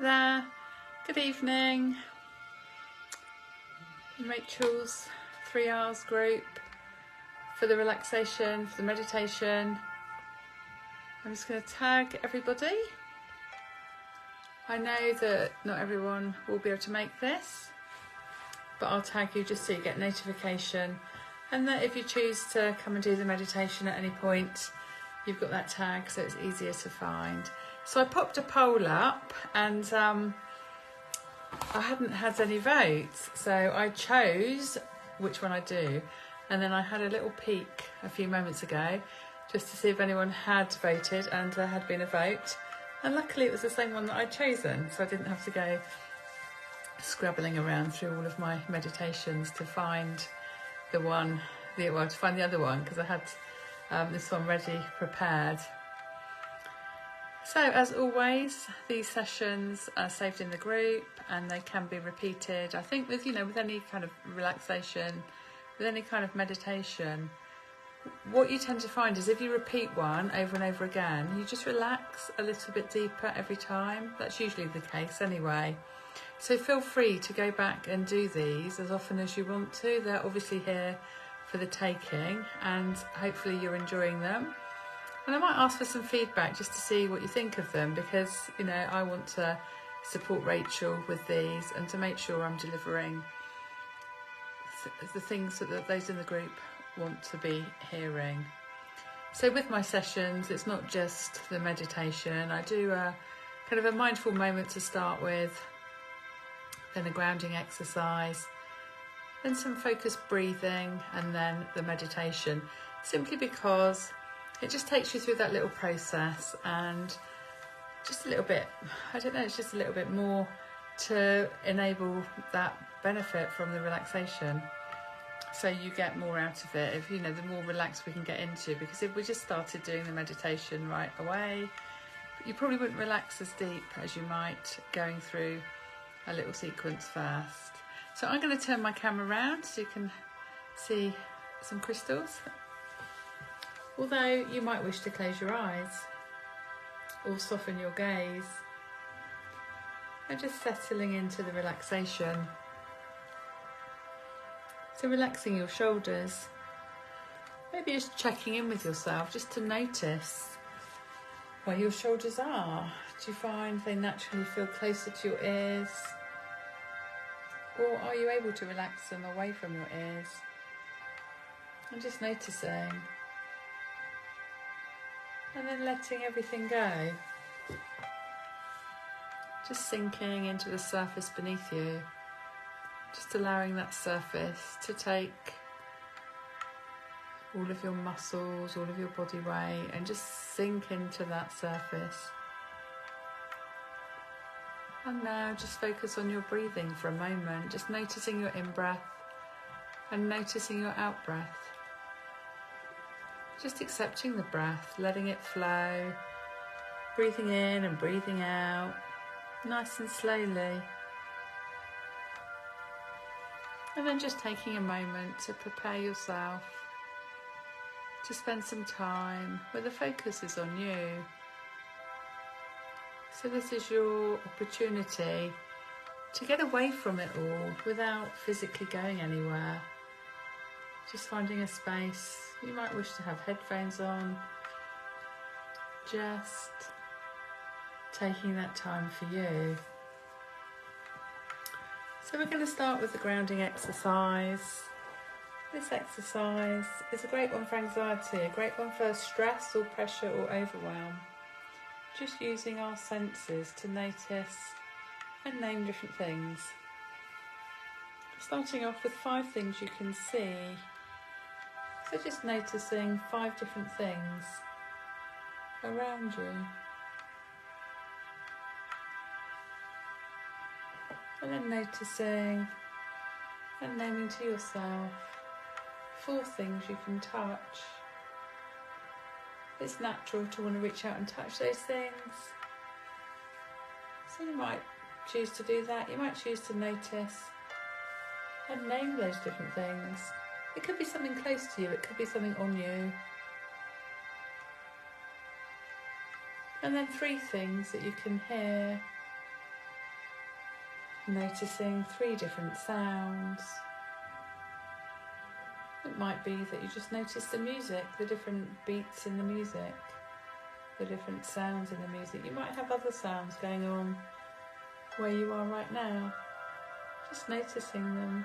there, good evening. Rachel's 3 hours group for the relaxation, for the meditation. I'm just going to tag everybody. I know that not everyone will be able to make this, but I'll tag you just so you get notification, and that if you choose to come and do the meditation at any point, you've got that tag so it's easier to find. So I popped a poll up and I hadn't had any votes, so I chose which one I do, and then I had a little peek a few moments ago just to see if anyone had voted, and there had been a vote, and luckily it was the same one that I'd chosen, so I didn't have to go scrabbling around through all of my meditations to find the other one, because I had this one ready, prepared. So as always, these sessions are saved in the group and they can be repeated. I think with any kind of relaxation, with any kind of meditation, what you tend to find is if you repeat one over and over again, you just relax a little bit deeper every time. That's usually the case anyway. So feel free to go back and do these as often as you want to. They're obviously here for the taking, and hopefully you're enjoying them. And I might ask for some feedback just to see what you think of them, because I want to support Rachel with these and to make sure I'm delivering the things that those in the group want to be hearing. So with my sessions, it's not just the meditation. I do a kind of a mindful moment to start with, then a grounding exercise, then some focused breathing, and then the meditation, simply because it just takes you through that little process, and just a little bit, it's just a little bit more to enable that benefit from the relaxation. So you get more out of it, if the more relaxed we can get into, because if we just started doing the meditation right away, you probably wouldn't relax as deep as you might going through a little sequence first. So I'm going to turn my camera around so you can see some crystals. Although you might wish to close your eyes or soften your gaze, and just settling into the relaxation. So relaxing your shoulders, maybe just checking in with yourself just to notice where your shoulders are. Do you find they naturally feel closer to your ears, or are you able to relax them away from your ears? And just noticing. And then letting everything go. Just sinking into the surface beneath you. Just allowing that surface to take all of your muscles, all of your body weight, and just sink into that surface. And now just focus on your breathing for a moment, just noticing your in-breath and noticing your out-breath. Just accepting the breath, letting it flow, breathing in and breathing out, nice and slowly. And then just taking a moment to prepare yourself to spend some time where the focus is on you. So this is your opportunity to get away from it all without physically going anywhere. Just finding a space. You might wish to have headphones on. Just taking that time for you. So we're going to start with the grounding exercise. This exercise is a great one for anxiety, a great one for stress or pressure or overwhelm. Just using our senses to notice and name different things. Starting off with 5 things you can see. So just noticing 5 different things around you. And then noticing and naming to yourself 4 things you can touch. It's natural to want to reach out and touch those things. So you might choose to do that. You might choose to notice and name those different things. It could be something close to you, it could be something on you. And then 3 things that you can hear Noticing 3 different sounds. It might be that you just notice the music, the different beats in the music, the different sounds in the music. You might have other sounds going on where you are right now, just noticing them.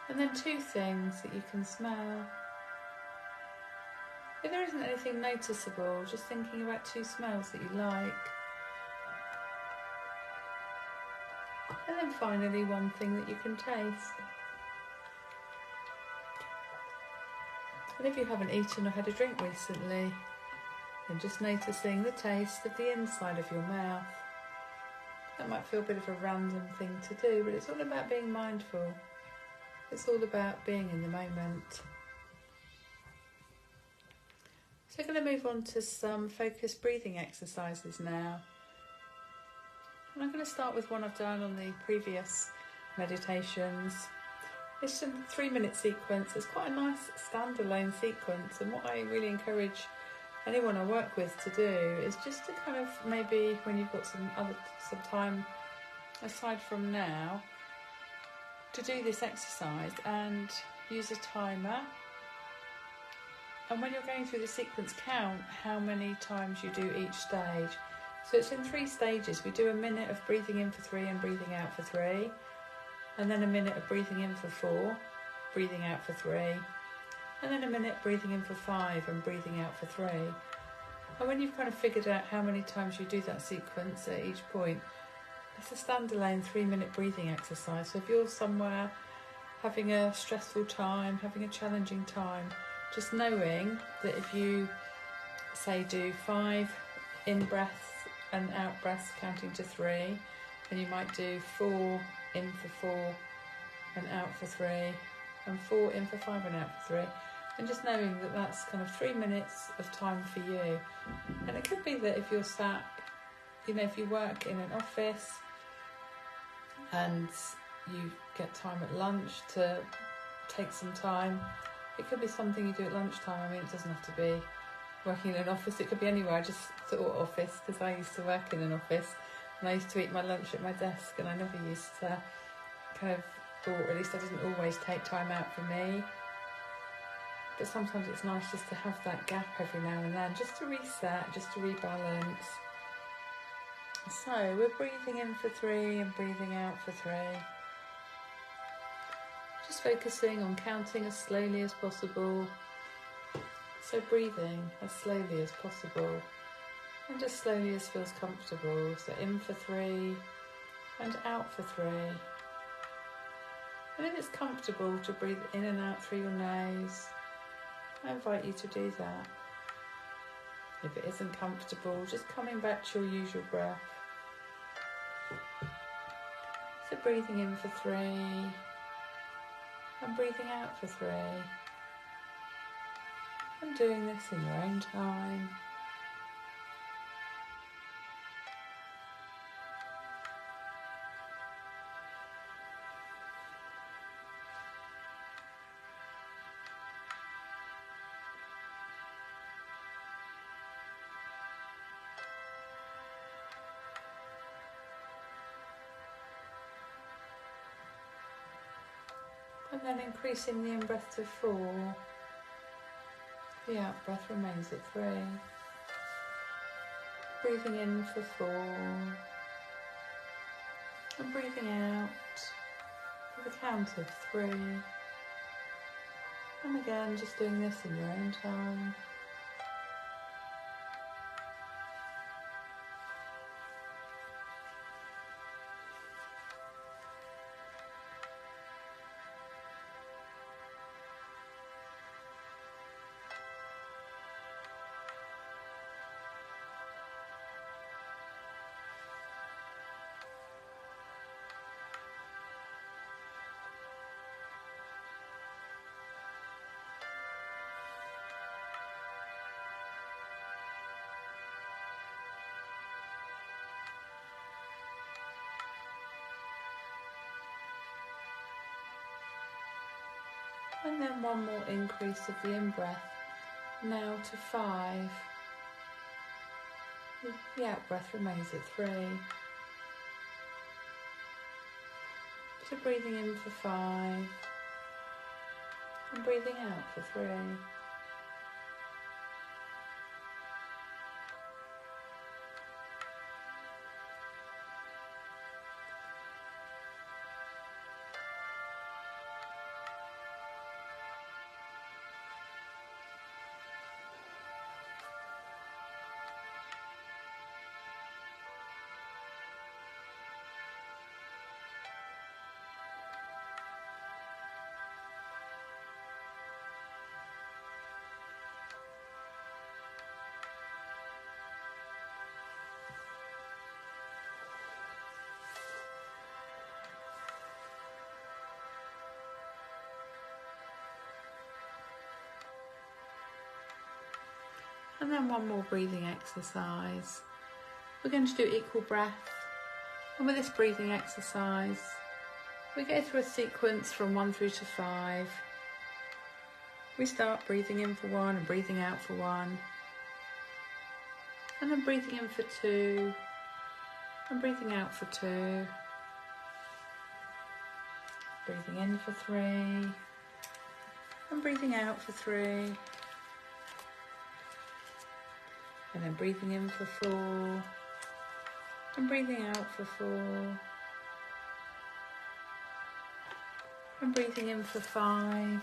And then 2 things that you can smell. If there isn't anything noticeable, just thinking about 2 smells that you like. And then finally 1 thing that you can taste. And if you haven't eaten or had a drink recently, then just noticing the taste of the inside of your mouth. That might feel a bit of a random thing to do, but it's all about being mindful. It's all about being in the moment. So I'm going to move on to some focused breathing exercises now. And I'm going to start with one I've done on the previous meditations. It's a 3-minute sequence. It's quite a nice standalone sequence, and what I really encourage anyone I work with to do is just to kind of, maybe when you've got some time aside from now, to do this exercise and use a timer. And when you're going through the sequence, count how many times you do each stage. So it's in 3 stages. We do a minute of breathing in for 3 and breathing out for 3. And then a minute of breathing in for 4, breathing out for 3. And then a minute breathing in for 5 and breathing out for 3. And when you've kind of figured out how many times you do that sequence at each point, it's a standalone 3-minute breathing exercise. So if you're somewhere having a stressful time, having a challenging time, just knowing that if you, say, do 5 in-breaths and out-breaths counting to 3, and you might do 4 in for 4 and out for 3, and 4 in for 5 and out for 3, and just knowing that that's kind of 3 minutes of time for you. And it could be that if you're sat, if you work in an office and you get time at lunch to take some time, it could be something you do at lunchtime. I mean, it doesn't have to be working in an office, it could be anywhere. I just thought office because I used to work in an office and I used to eat my lunch at my desk, and I never used to or at least I didn't always take time out for me. But sometimes it's nice just to have that gap every now and then, just to reset, just to rebalance. So we're breathing in for 3 and breathing out for 3. Just focusing on counting as slowly as possible. So breathing as slowly as possible and as slowly as feels comfortable. So in for 3 and out for 3. And if it's comfortable to breathe in and out through your nose, I invite you to do that. If it isn't comfortable, just coming back to your usual breath. So breathing in for 3 and breathing out for 3. And doing this in your own time. And then increasing the in-breath to 4. The out-breath remains at 3. Breathing in for 4. And breathing out for the count of 3. And again, just doing this in your own time. And then one more increase of the in-breath, now to 5. The out-breath remains at 3. to breathing in for 5 and breathing out for 3. And then one more breathing exercise. We're going to do equal breath. And with this breathing exercise, we go through a sequence from 1 through to 5. We start breathing in for 1 and breathing out for 1. And then breathing in for 2 and breathing out for 2. Breathing in for 3 and breathing out for 3. And then breathing in for 4 and breathing out for 4. And breathing in for 5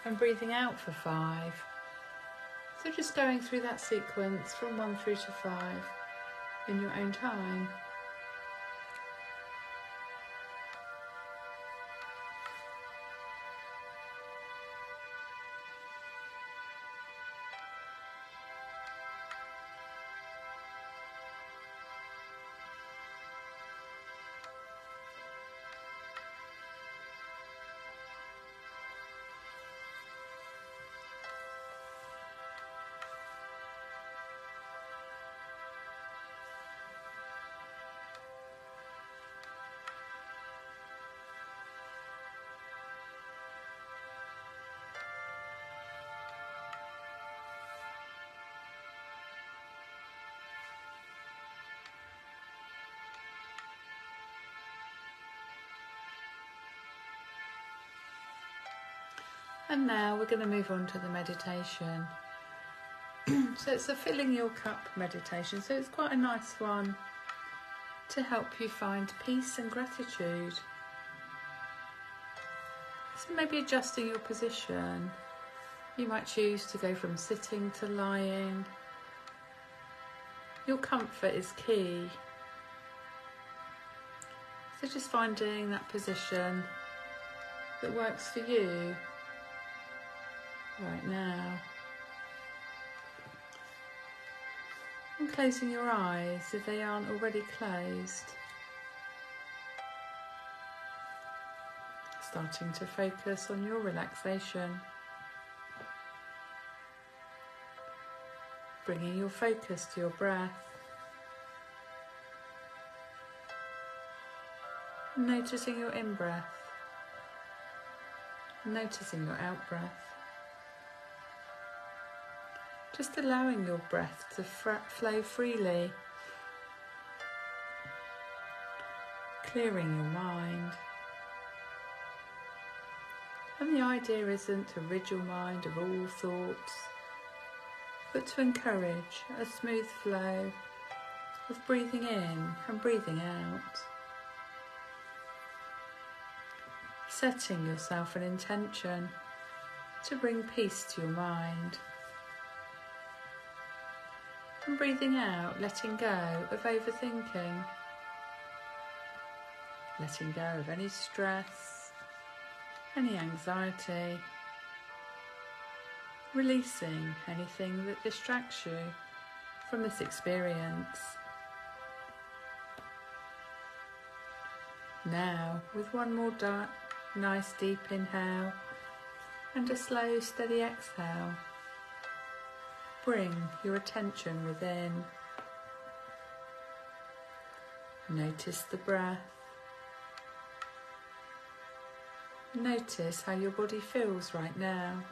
and breathing out for 5. So just going through that sequence from 1 through to 5 in your own time. And now we're going to move on to the meditation. So it's a filling your cup meditation. So it's quite a nice one to help you find peace and gratitude. So maybe adjusting your position. You might choose to go from sitting to lying. Your comfort is key. So just finding that position that works for you right now. And closing your eyes if they aren't already closed. Starting to focus on your relaxation. Bringing your focus to your breath. Noticing your in-breath. Noticing your out-breath. Just allowing your breath to flow freely, clearing your mind. And the idea isn't to rid your mind of all thoughts, but to encourage a smooth flow of breathing in and breathing out. Setting yourself an intention to bring peace to your mind. And breathing out, letting go of overthinking. Letting go of any stress, any anxiety. Releasing anything that distracts you from this experience. Now, with one more nice deep inhale and a slow, steady exhale, bring your attention within. Notice the breath. Notice how your body feels right now.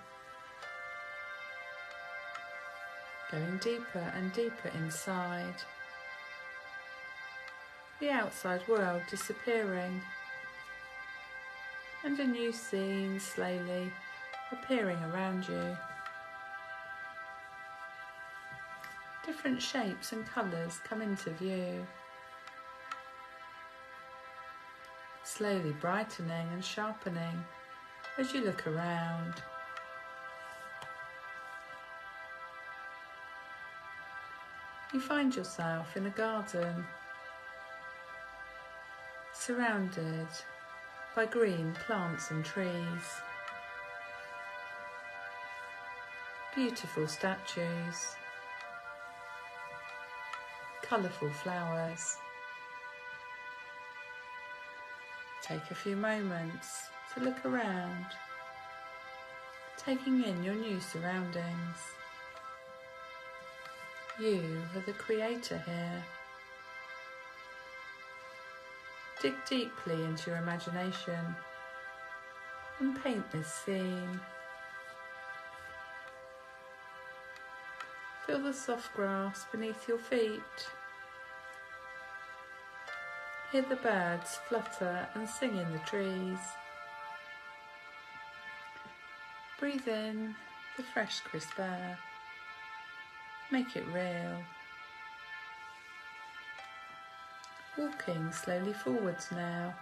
Going deeper and deeper inside. The outside world disappearing and a new scene slowly appearing around you. Different shapes and colours come into view, slowly brightening and sharpening as you look around. You find yourself in a garden, surrounded by green plants and trees, beautiful statues, colourful flowers. Take a few moments to look around, taking in your new surroundings. You are the creator here. Dig deeply into your imagination and paint this scene. Feel the soft grass beneath your feet. Hear the birds flutter and sing in the trees. Breathe in the fresh, crisp air. Make it real. Walking slowly forwards now,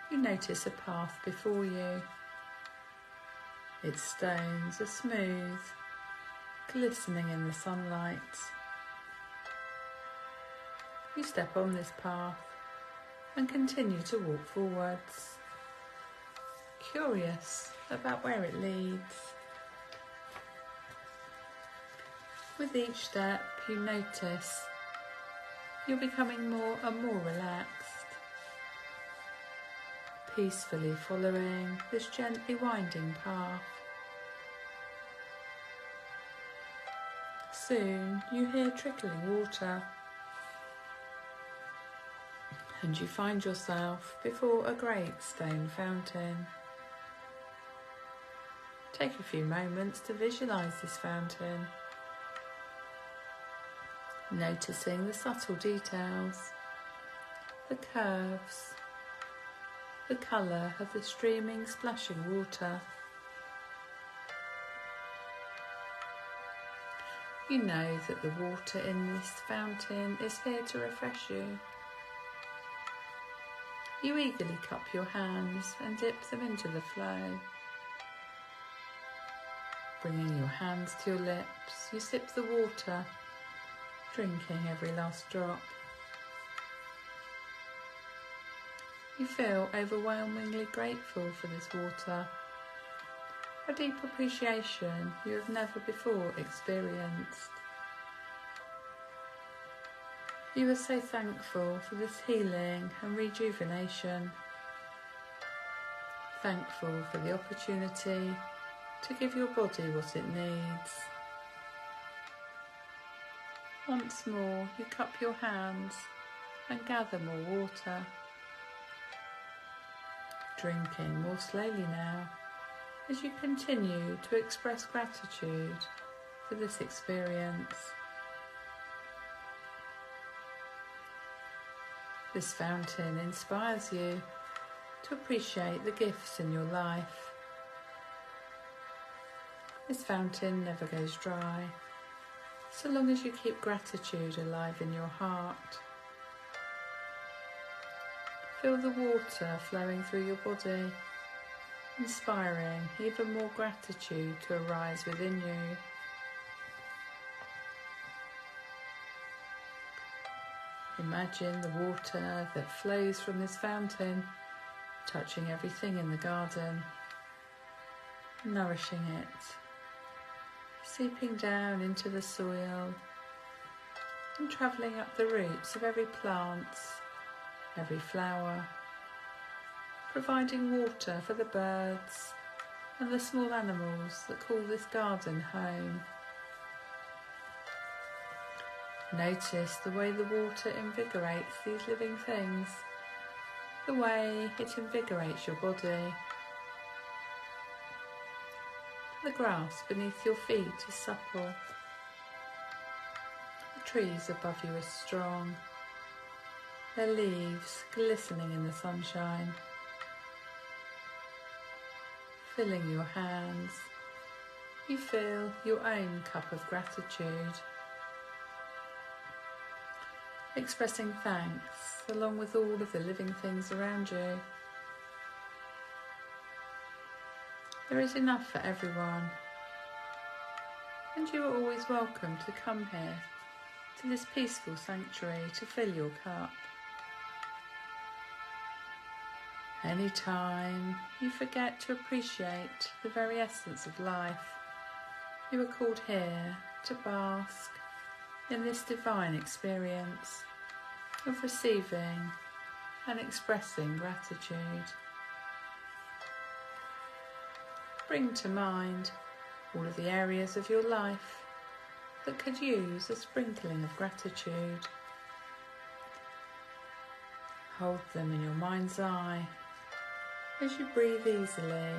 you notice a path before you. Its stones are smooth, glistening in the sunlight. You step on this path and continue to walk forwards, curious about where it leads. With each step you notice you're becoming more and more relaxed, peacefully following this gently winding path. Soon you hear trickling water, and you find yourself before a great stone fountain. Take a few moments to visualise this fountain, noticing the subtle details, the curves, the colour of the streaming, splashing water. You know that the water in this fountain is here to refresh you. You eagerly cup your hands and dip them into the flow. Bringing your hands to your lips, you sip the water, drinking every last drop. You feel overwhelmingly grateful for this water, a deep appreciation you have never before experienced. You are so thankful for this healing and rejuvenation, thankful for the opportunity to give your body what it needs. Once more, you cup your hands and gather more water, drinking more slowly now as you continue to express gratitude for this experience. This fountain inspires you to appreciate the gifts in your life. This fountain never goes dry, so long as you keep gratitude alive in your heart. Feel the water flowing through your body, inspiring even more gratitude to arise within you. Imagine the water that flows from this fountain, touching everything in the garden, nourishing it, seeping down into the soil and travelling up the roots of every plant, every flower, providing water for the birds and the small animals that call this garden home. Notice the way the water invigorates these living things, the way it invigorates your body. The grass beneath your feet is supple. The trees above you are strong, their leaves glistening in the sunshine. filling your hands, you feel your own cup of gratitude, expressing thanks along with all of the living things around you. There is enough for everyone, and you are always welcome to come here to this peaceful sanctuary to fill your cup. Anytime you forget to appreciate the very essence of life, you are called here to bask in this divine experience of receiving and expressing gratitude. Bring to mind all of the areas of your life that could use a sprinkling of gratitude. Hold them in your mind's eye as you breathe easily,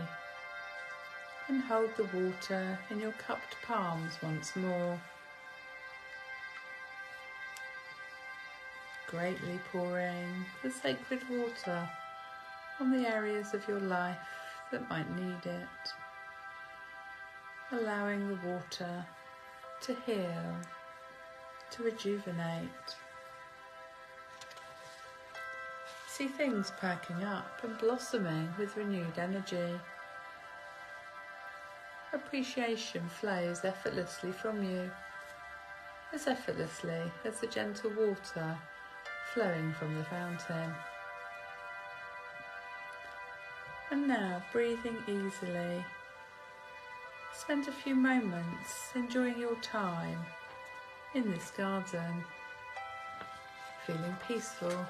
and hold the water in your cupped palms once more, greatly pouring the sacred water on the areas of your life that might need it, allowing the water to heal, to rejuvenate. See things perking up and blossoming with renewed energy. Appreciation flows effortlessly from you, as effortlessly as the gentle water flowing from the fountain. And now, breathing easily, spend a few moments enjoying your time in this garden, feeling peaceful,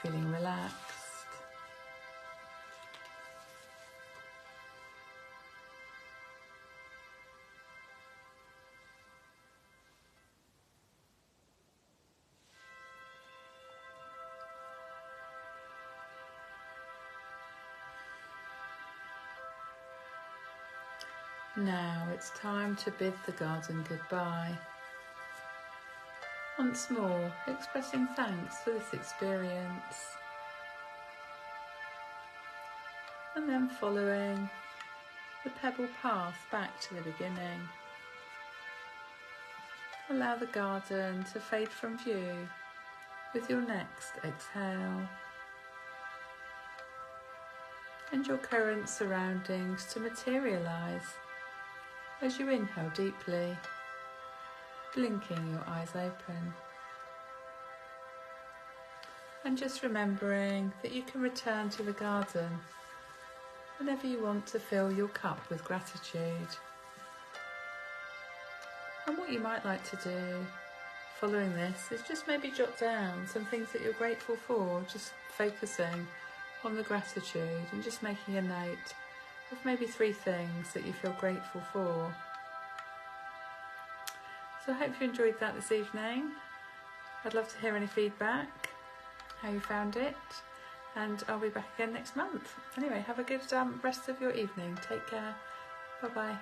feeling relaxed. Now it's time to bid the garden goodbye. Once more, expressing thanks for this experience. And then following the pebble path back to the beginning. Allow the garden to fade from view with your next exhale, and your current surroundings to materialise as you inhale deeply, blinking your eyes open. And just remembering that you can return to the garden whenever you want to fill your cup with gratitude. And what you might like to do following this is just maybe jot down some things that you're grateful for, just focusing on the gratitude and just making a note of maybe 3 things that you feel grateful for. So I hope you enjoyed that this evening. I'd love to hear any feedback, how you found it, and I'll be back again next month. Anyway, have a good rest of your evening. Take care. Bye bye.